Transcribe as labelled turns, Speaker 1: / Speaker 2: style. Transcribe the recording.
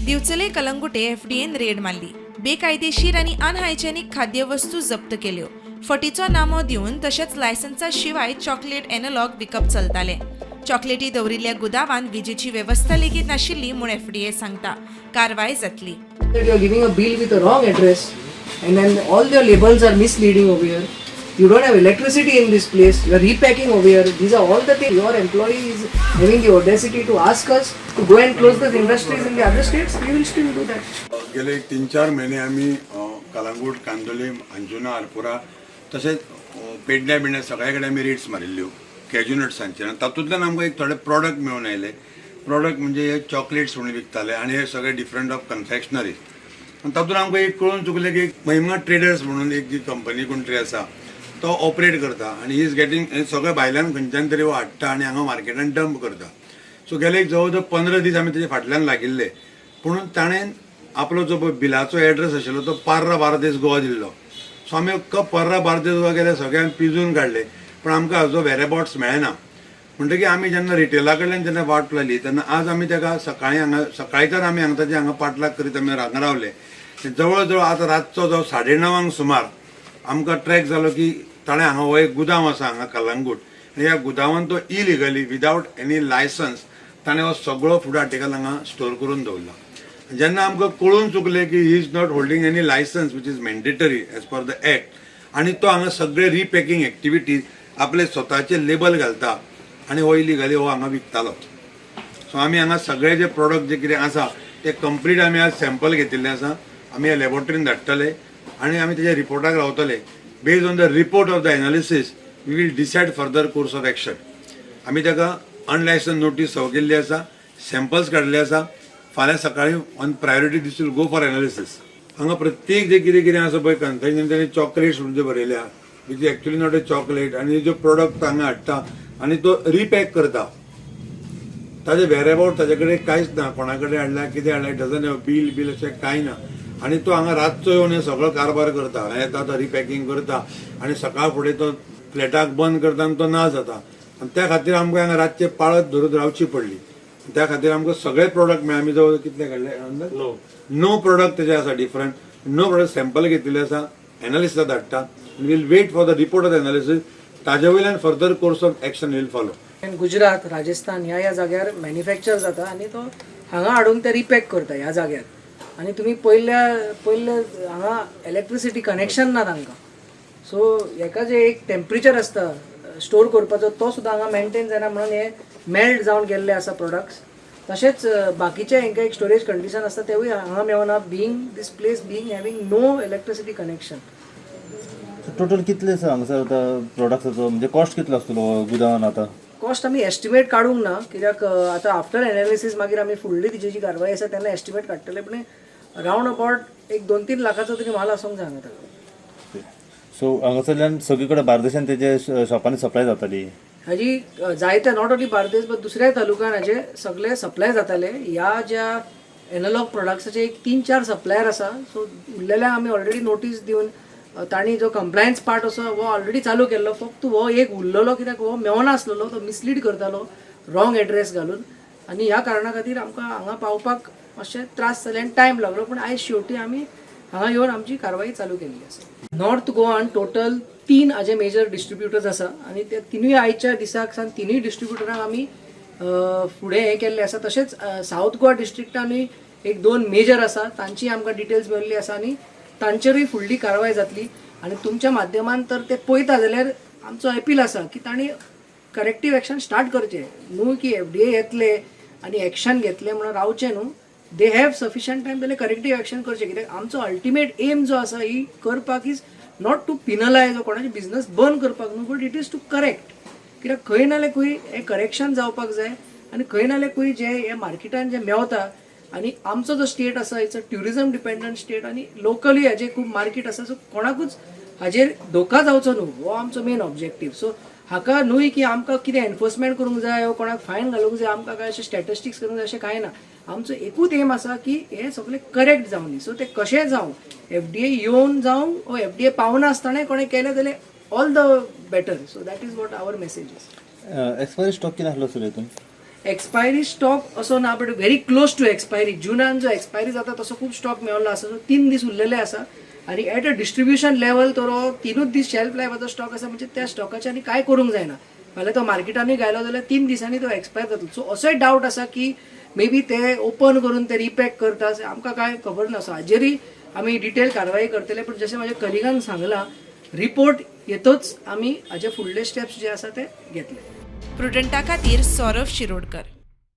Speaker 1: दिवचले कलंगुटे FDN red मारली. बेकायदेशीर आणि अनहायजेनिक खाद्यवस्तू जप्त केल्यो. फटीचो नामो दिवन तशेंच लायसन्सा शिवाय चॉकलेट एनलॉग विकप चलताले. चॉकलेटी दवरिल्ल्या गुदावांत विजेची वेवस्था लेगीत नाशिल्ली म्हूण एफडीए सांगता. कारवाय जातली.
Speaker 2: That you are giving a bill with a wrong address and then all your labels are misleading over here. You don't have electricity in this place. You are repacking over here. These are all the things. Your employee is having the audacity to ask us to go and close the industries in the other states. We will still do that.
Speaker 3: गेले 3-4 महिने आम्ही कलंगूट, कांदोली, अंजुना, आरपुरा तसेच पेडण्या बिडण्या सगळ्या कडेन आमी rates मारिल्ल्यो cashew नट्सांचेर. आनी तातूंतल्यान आमकां एक थोडे प्रॉडक्ट मेळून आयले. प्रॉडक्ट म्हणजे हे चॉकलेट्स म्हणून विकताले आनी हे सगळे डिफरंट ऑफ कन्फेक्शनरी. आनी तातूंत आमकां एक कळून चुकलें की महिमा ट्रेडर्स म्हणून एक जी कंपनी कोण आसा तो ऑपरेट करता आनी ही इज गेटींग सगळे भायल्यान खंयच्यान तरी हाडटा आनी हांगा मार्केटान डंप करता. सो गेले एक जवळ जवळ 15 दीस आमी तेजे फाटल्यान लागिल्ले. पूण ताणें आपलो जो बिलाचो एड्रेस आशिल्लो तो पार्रा बार्देस गोवा दिल्लो. सो आमी पर्रा बार्देस गोवा गेले सगळ्यांक पिजून काडले. पूण आमकां हाजो वेरेबॉट्स मेळना. म्हणटकीर आमी जेन्ना रिटेला कडल्यान जेन्ना वाट लायली तेन्ना आज आमी ताका सकाळींच्यान आमी ताजे हांगा पाटलाग करीत आमी हांगा रावले. जवळ जवळ आतां रातचो जो 9:30 सुमार आमकां ट्रॅक जालो की ताणें हांगा हो एक गुदाम आसा हांगा कलंगूट. ह्या गुदामान तो इलिगली विदावट एनी लायसन्स ताणें हो सगळो फूड आर्टिकल हांगा स्टोर करून दवरला. जेन्ना आमकां कळून चुकलें की he is not holding any licence which is mandatory as per the act आनी तो हांगा सगळे रिपॅकींग एक्टिविटीज आपले स्वताचे लेबल घालता आनी हो इलिगली हो हांगा विकतालो. सो आमी हांगा सगळे जे प्रॉडक्ट जे कितें आसा ते कंप्लीट आमी आज सॅम्पल घेतिल्ले आसा. आमी ह्या लॅबोरेटरीन धाडटले आनी आमी तेच्या रिपोर्टाक रावतले. Based on the report of the analysis we will decide further course of action. आमी ताका अनलायसन्स नोटीस सर्व केल्ली आसा, सॅम्पल्स काडले आसा. फाल्यां सकाळीं on priority this will go for analysis. हांगा प्रत्येक जे कितें आसा पळय कन्फेक्शन तांणी चॉकलेट्स म्हणून जे बरयल्या which is actually not a chocolate आनी जो प्रोडक्ट हांगा हाडटा आनी तो रिपॅक करता ताजे वेरेबाउट ताजे कडेन कांयच ना. कोणा कडेन हाडला कितें हाडला डजन हॅव बील अशें कांय ना. आनी तो हांगा रातचो येवन हे सगळो कारबार करता. येता तो रिपॅकींग करता आनी सकाळ फुडें तो फ्लॅटाक बंद करता आनी तो ना जाता. आनी त्या खातीर आमकां हांगा रातचे पाळत धरून रावची पडली. त्या खातीर आमकां सगळे प्रोडक्ट मेळ्ळे. आमी जवळ कितले काडले 9 प्रोडक्ट तेजे आसा डिफरंट. 9 प्रोडक्ट सॅम्पल घेतिल्ले आसा, एनालिसिसाक धाडटा. Will wait for the report of the analysis. ताजे वयल्यान further course of action will follow.
Speaker 2: Gujarat, Rajasthan ह्या जाग्यार मॅन्युफॅक्चर जाता आनी तो हांगा हाडून ते रिपॅक करता ह्या जाग्यार. आनी तुमी पयले हांगा इलेक्ट्रिसिटी कनेक्शन ना तांकां. सो हेका जे एक टेम्परेचर आसता स्टोर करपाचो तो सुद्दां हांगा मेंटेन जायना म्हणून हे मेल्ट जावन गेल्ले आसा प्रोडक्ट्स. तशेंच बाकीचे हांकां एक स्टोरेज कंडिशन आसता तेवूय हांगा मेळना being this place being having no electricity connection.
Speaker 4: Total कितले हांगासर आतां प्रोडक्ट्साचो म्हणजे कॉस्ट कितलो आसतलो गुदावान आतां?
Speaker 2: कॉस्ट आमी एस्टिमेट काडूंक ना कित्याक आतां आफ्टर एनालिसीस मागीर आमी फुडली तिची जी कारवाय आसा तेन्ना एस्टिमेट काडटले. पूण रावंड अबावट एक 2-3 लाखाचो तरी माल आसूंक जाय हांगा.
Speaker 4: सो हांगासरल्यान सगळे कडेन बार्देशान तेजे शॉपांनी सप्लाय जाताली.
Speaker 2: हाजी जायते नॉट ओन्ली बार्देस बट दुसऱ्या तालुक्यान हाजे सगळे सप्लाय जाताले. ह्या ज्या एनालॉग प्रोडक्ट्साचे एक 3-4 सप्लायर आसा. सो उरलेल्या आमी ऑलरेडी नोटीस दिवन तांणी जो कंप्लायन्स पार्ट आसा हो ऑलरेडी चालू केल्लो. फक्त हो एक उरलेलो कित्याक हो मेवना आसलेलो. तो मिसलीड करतालो रॉंग एड्रेस घालून आनी ह्या कारणा खातीर आमकां हांगा पावपाक मातशे त्रास जाले आनी टायम लागलो. पूण आयज शेवटी आमी हांगा येवन आमची कारवाई चालू केल्ली आसा. नॉर्थ गोवान टोटल 3 हाजे मेजर डिस्ट्रिब्युटर्स आसा आनी ते तिनूय आयच्या दिसाक सावन तिनूय डिस्ट्रिब्युटरांक आमी फुडें हें केल्लें आसा. तशेंच सावथ गोवा डिस्ट्रिक्टानूय एक 2 मेजर आसा तांची आमकां डिटेल्स मेळिल्ली आसा आनी तांचेरूय फुडली कारवाय जातली. आनी तुमच्या माध्यमान तर ते पळयता जाल्यार आमचो अपील आसा की तांणी करेक्टीव एक्शन स्टार्ट करचें न्हू की एफडीए येतले आनी एक्शन घेतले म्हणून रावचें न्हू. दे हॅव सफिशंट टायम जाल्यार करेक्टीव एक्शन करचें. कित्याक आमचो अल्टिमेट एम जो आसा ही करपाक इज नॉट टू पिनलायज कोणाचे बिझनस बंद करपाक न्हू but it is to correct. कित्याक खंय ना जाल्यार खंय हें करेक्शन जावपाक जाय आनी खंय ना जाल्यार खंय जे हे मार्केटान जे मेवता आनी आमचो जो स्टेट आसा it's a tourism dependent state आनी लोकली हाजे खूब मार्केट आसा. सो कोणाकूच हाजेर धोका जावचो न्हू हो आमचो मेन ऑब्जेक्टीव. सो हाका न्हूय की आमकां कितें एनफोर्समेंट करूंक जाय वा कोणाक फायन घालूंक जाय आमकां काय अशें स्टॅटिस्टिक्स करूंक जाय अशें कांय ना. आमचो एकूच एम आसा की हें सगळें करेक्ट जावं न्ही. सो तें कशें जावं एफडीए येवन जावं वा एफडीए पावना आसतना कोणें केलें जाल्यार all the better. So that is what our message is.
Speaker 4: Expiry stock कितें आसलो सर हितून?
Speaker 2: एक्सपायरी स्टॉक असो ना but very close to expiry जुनान जो एक्सपायरी जाता तसो खूब स्टॉक मेळ्ळो आसा सो 3 दीस उरलेले आसा आनी एट अ डिस्ट्रिब्युशन लेवल तो 3 दीस शेल्फ लायफाचो स्टॉक आसा म्हणजे त्या स्टॉकाचे आनी कांय करूंक जायना फाल्यां तो मार्केटानूय गायलो जाल्यार 3 दिसांनी तो एक्सपायर जातलो सो असोय डावट आसा की मे बी ते ओपन करून ते रिपॅक करता आमकां कांय खबर ना सो हाजेरूय आमी डिटेल कारवाई करतले पण जशें म्हाज्या कलिगान सांगलां रिपोर्ट येतोच आमी हाजे फुडले स्टेप्स जे आसा ते घेतले.
Speaker 1: प्रुडंटा खातीर सौरभ शिरोडकर.